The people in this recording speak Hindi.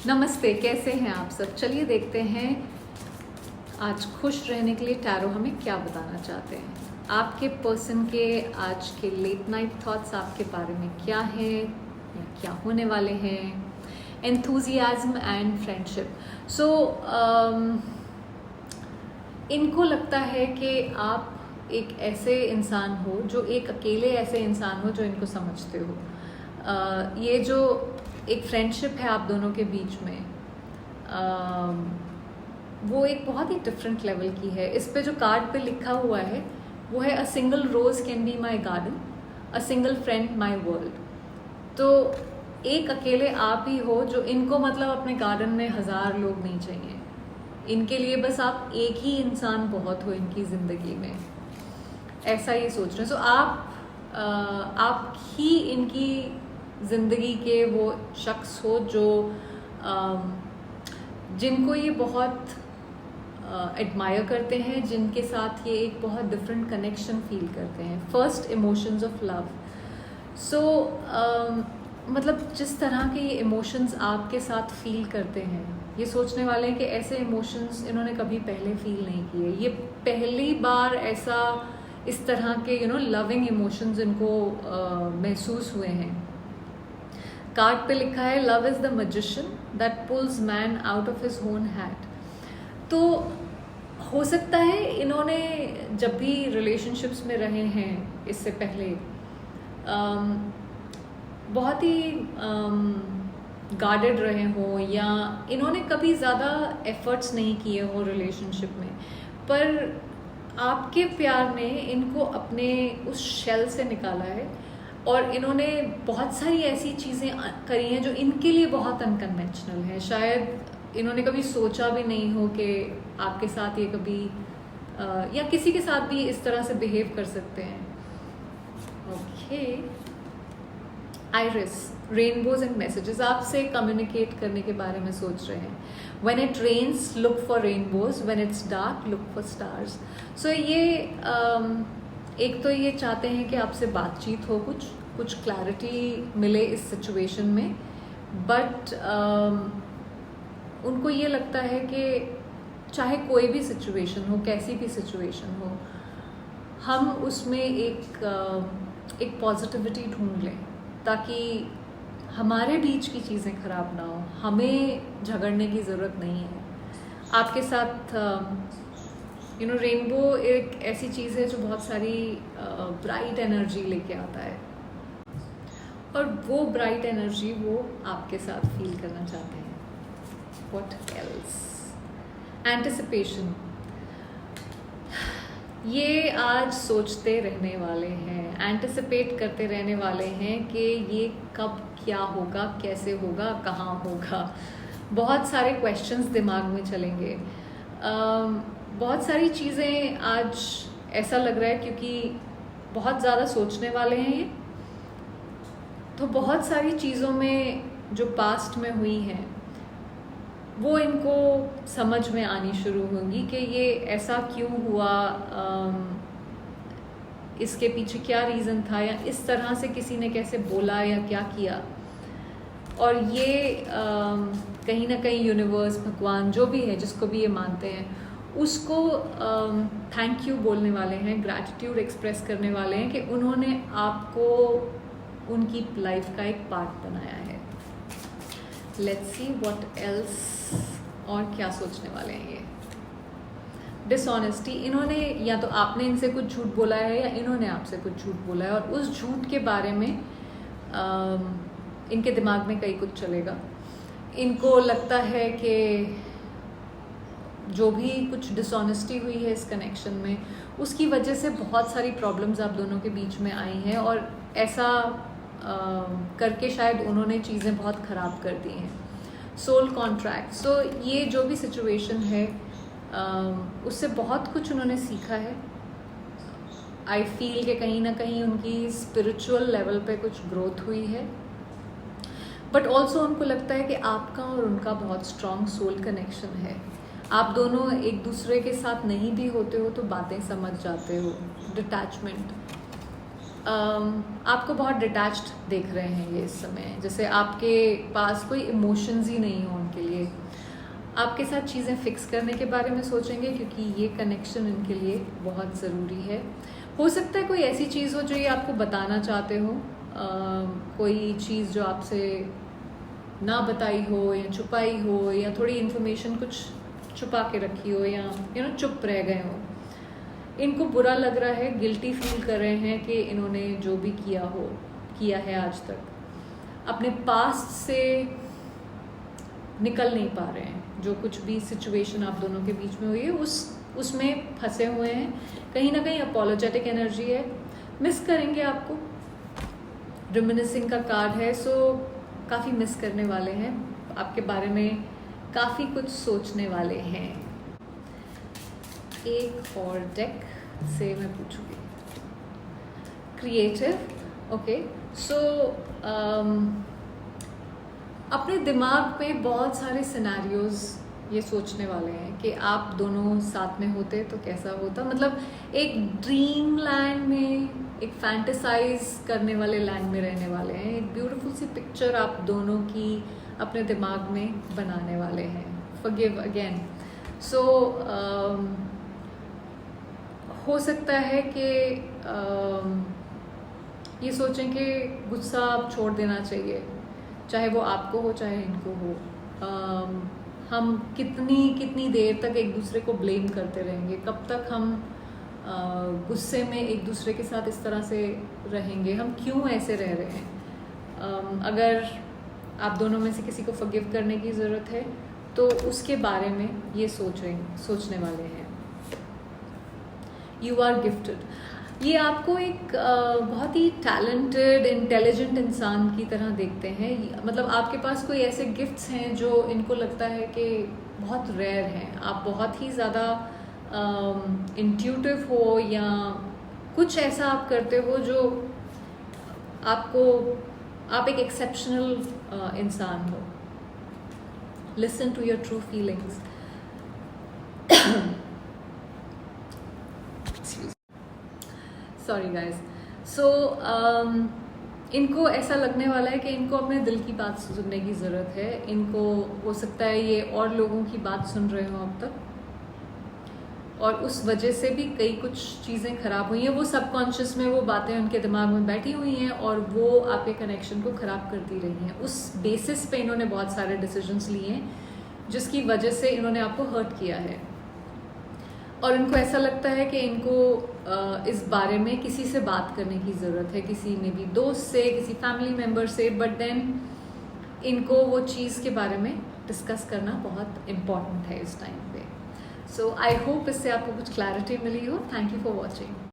नमस्ते, कैसे हैं आप सब। चलिए देखते हैं आज खुश रहने के लिए टैरो हमें क्या बताना चाहते हैं। आपके पर्सन के आज के लेट नाइट थॉट्स आपके बारे में क्या हैं या क्या होने वाले हैं। Enthusiasm and friendship. सो इनको लगता है कि आप एक ऐसे इंसान हो जो एक अकेले ऐसे इंसान हो जो इनको समझते हो। ये जो एक फ्रेंडशिप है आप दोनों के बीच में, वो एक बहुत ही डिफरेंट लेवल की है। इस पे जो कार्ड पे लिखा हुआ है वो है a single rose can be my garden, a single friend my world. तो एक अकेले आप ही हो जो इनको मतलब अपने गार्डन में 1000 लोग नहीं चाहिए। इनके लिए बस आप एक ही इंसान बहुत हो इनकी ज़िंदगी में, ऐसा ये सोच रहे हैं। सो आप ही इनकी ज़िंदगी के वो शख्स हो जो जिनको ये बहुत एडमायर करते हैं, जिनके साथ ये एक बहुत डिफरेंट कनेक्शन फील करते हैं। First emotions of love. So मतलब जिस तरह के ये इमोशंस आपके साथ फील करते हैं, ये सोचने वाले हैं कि ऐसे इमोशंस इन्होंने कभी पहले फील नहीं किए। ये पहली बार ऐसा इस तरह के लविंग इमोशंस इनको महसूस हुए हैं। कार्ड पे लिखा है love is the magician that pools man out of his own hat. तो हो सकता है इन्होंने जब भी रिलेशनशिप्स में रहे हैं इससे पहले बहुत ही गार्डेड रहे हों, या इन्होंने कभी ज़्यादा एफर्ट्स नहीं किए हों रिलेशनशिप में, पर आपके प्यार ने इनको अपने उस शेल से निकाला है और इन्होंने बहुत सारी ऐसी चीज़ें करी हैं जो इनके लिए बहुत अनकन्वेंशनल है। शायद इन्होंने कभी सोचा भी नहीं हो कि आपके साथ ये कभी या किसी के साथ भी इस तरह से बिहेव कर सकते हैं। Okay, iris, rainbows and messages, आपसे कम्युनिकेट करने के बारे में सोच रहे हैं। When it rains look for rainbows, when it's dark look for stars. So ये एक तो ये चाहते हैं कि आपसे बातचीत हो, कुछ क्लैरिटी मिले इस सिचुएशन में, बट उनको ये लगता है कि चाहे कोई भी सिचुएशन हो, कैसी भी सिचुएशन हो, हम उसमें एक पॉजिटिविटी ढूंढ लें ताकि हमारे बीच की चीज़ें ख़राब ना हो। हमें झगड़ने की ज़रूरत नहीं है। आपके साथ रेनबो एक ऐसी चीज़ है जो बहुत सारी ब्राइट एनर्जी लेके आता है, और वो ब्राइट एनर्जी वो आपके साथ फील करना चाहते हैं। What else? एंटिसिपेशन। ये आज सोचते रहने वाले हैं, एंटिसिपेट करते रहने वाले हैं कि ये कब क्या होगा, कैसे होगा, कहाँ होगा। बहुत सारे क्वेश्चंस दिमाग में चलेंगे। बहुत सारी चीज़ें आज ऐसा लग रहा है क्योंकि बहुत ज़्यादा सोचने वाले हैं ये, तो बहुत सारी चीज़ों में जो पास्ट में हुई हैं वो इनको समझ में आनी शुरू होंगी कि ये ऐसा क्यों हुआ, इसके पीछे क्या रीज़न था, या इस तरह से किसी ने कैसे बोला या क्या किया। और ये कहीं ना कहीं यूनिवर्स, भगवान, जो भी है, जिसको भी ये मानते हैं, उसको थैंक यू बोलने वाले हैं, ग्रैटिट्यूड एक्सप्रेस करने वाले हैं कि उन्होंने आपको उनकी लाइफ का एक पार्ट बनाया है। लेट्स सी व्हाट एल्स, और क्या सोचने वाले हैं ये। डिसऑनेस्टी, इन्होंने या तो आपने इनसे कुछ झूठ बोला है या इन्होंने आपसे कुछ झूठ बोला है, और उस झूठ के बारे में इनके दिमाग में कई कुछ चलेगा। इनको लगता है कि जो भी कुछ डिसऑनेस्टी हुई है इस कनेक्शन में, उसकी वजह से बहुत सारी प्रॉब्लम्स आप दोनों के बीच में आई हैं, और ऐसा करके शायद उन्होंने चीज़ें बहुत ख़राब कर दी हैं। Soul contract. सो ये जो भी सिचुएशन है उससे बहुत कुछ उन्होंने सीखा है। आई फील कि कहीं ना कहीं उनकी स्पिरिचुअल लेवल पे कुछ ग्रोथ हुई है, बट ऑल्सो उनको लगता है कि आपका और उनका बहुत स्ट्रॉन्ग सोल कनेक्शन है। आप दोनों एक दूसरे के साथ नहीं भी होते हो तो बातें समझ जाते हो। डिटैचमेंट। आपको बहुत डिटैच्ड देख रहे हैं ये इस समय, जैसे आपके पास कोई इमोशंस ही नहीं हो उनके लिए। आपके साथ चीज़ें फिक्स करने के बारे में सोचेंगे क्योंकि ये कनेक्शन इनके लिए बहुत ज़रूरी है। हो सकता है कोई ऐसी चीज़ हो जो ये आपको बताना चाहते हो, कोई चीज़ जो आपसे ना बताई हो या छुपाई हो, या थोड़ी इन्फॉर्मेशन कुछ छुपा के रखी हो, या चुप रह गए हो। इनको बुरा लग रहा है, गिल्टी फील कर रहे हैं कि इन्होंने जो भी किया है आज तक, अपने पास्ट से निकल नहीं पा रहे हैं। जो कुछ भी सिचुएशन आप दोनों के बीच में हुई है उसमें फंसे हुए हैं। कहीं ना कहीं अपोलोजेटिक एनर्जी है, मिस करेंगे आपको। रिमिनिसिंग का कार्ड है, सो काफ़ी मिस करने वाले हैं, आपके बारे में काफ़ी कुछ सोचने वाले हैं। एक और डेक से मैं पूछूंगी। क्रिएटिव, ओके, सो अपने दिमाग में बहुत सारे सिनेरियोज ये सोचने वाले हैं कि आप दोनों साथ में होते तो कैसा होता। मतलब एक ड्रीम लैंड में, एक फैंटेसाइज करने वाले लैंड में रहने वाले हैं। एक ब्यूटीफुल सी पिक्चर आप दोनों की अपने दिमाग में बनाने वाले हैं। फॉरगिव अगेन, सो हो सकता है कि ये सोचें कि गुस्सा आप छोड़ देना चाहिए, चाहे वो आपको हो चाहे इनको हो। हम कितनी देर तक एक दूसरे को ब्लेम करते रहेंगे? कब तक हम गुस्से में एक दूसरे के साथ इस तरह से रहेंगे? हम क्यों ऐसे रह रहे हैं? अगर आप दोनों में से किसी को फॉरगिव करने की ज़रूरत है तो उसके बारे में ये सोचने वाले हैं। यू आर गिफ्टेड, ये आपको एक बहुत ही टैलेंटेड, इंटेलिजेंट इंसान की तरह देखते हैं। मतलब आपके पास कोई ऐसे गिफ्ट्स हैं जो इनको लगता है कि बहुत रेयर हैं। आप बहुत ही ज़्यादा इंट्यूटिव हो, या कुछ ऐसा आप करते हो जो आप एक एक्सेप्शनल इंसान हो। Listen to your true feelings. Sorry guys. So इनको ऐसा लगने वाला है कि इनको अपने दिल की बात सुनने की ज़रूरत है। इनको हो सकता है ये और लोगों की बात सुन रहे हो अब तक, और उस वजह से भी कई कुछ चीज़ें ख़राब हुई हैं। वो सबकॉन्शियस में वो बातें उनके दिमाग में बैठी हुई हैं और वो आपके कनेक्शन को ख़राब करती रही हैं। उस बेसिस पे इन्होंने बहुत सारे डिसीजंस लिए हैं जिसकी वजह से इन्होंने आपको हर्ट किया है। और इनको ऐसा लगता है कि इनको इस बारे में किसी से बात करने की ज़रूरत है, किसी में भी दोस्त से, किसी फैमिली मेम्बर से, बट देन इनको वो चीज़ के बारे में डिस्कस करना बहुत इम्पॉर्टेंट है इस टाइम पे। सो आई होप इससे आपको कुछ क्लैरिटी मिली हो। Thank you for watching.